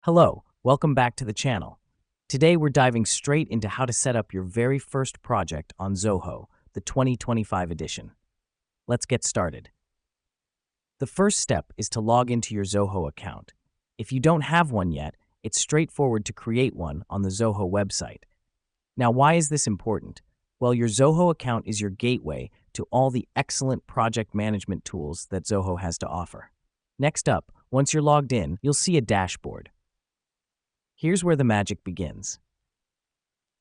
Hello, welcome back to the channel. Today we're diving straight into how to set up your very first project on Zoho, the 2025 edition. Let's get started. The first step is to log into your Zoho account. If you don't have one yet, it's straightforward to create one on the Zoho website. Now, why is this important? Well, your Zoho account is your gateway to all the excellent project management tools that Zoho has to offer. Next up, once you're logged in, you'll see a dashboard. Here's where the magic begins.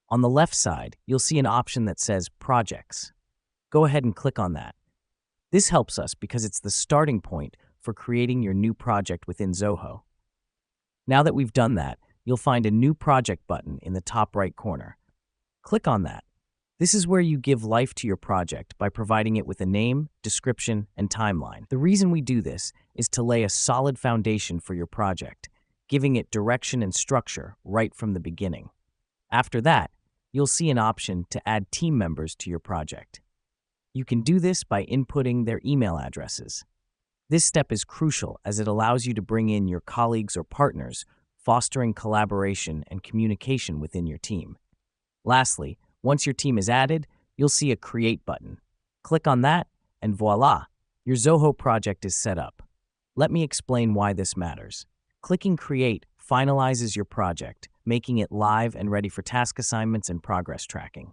On the left side, you'll see an option that says Projects. Go ahead and click on that. This helps us because it's the starting point for creating your new project within Zoho. Now that we've done that, you'll find a New Project button in the top right corner. Click on that. This is where you give life to your project by providing it with a name, description, and timeline. The reason we do this is to lay a solid foundation for your project, giving it direction and structure right from the beginning. After that, you'll see an option to add team members to your project. You can do this by inputting their email addresses. This step is crucial as it allows you to bring in your colleagues or partners, fostering collaboration and communication within your team. Lastly, once your team is added, you'll see a Create button. Click on that, and voila, your Zoho project is set up. Let me explain why this matters. Clicking Create finalizes your project, making it live and ready for task assignments and progress tracking.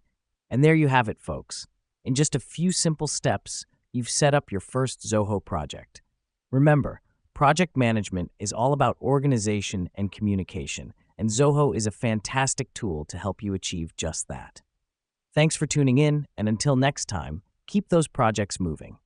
And there you have it, folks. In just a few simple steps, you've set up your first Zoho project. Remember, project management is all about organization and communication, and Zoho is a fantastic tool to help you achieve just that. Thanks for tuning in, and until next time, keep those projects moving.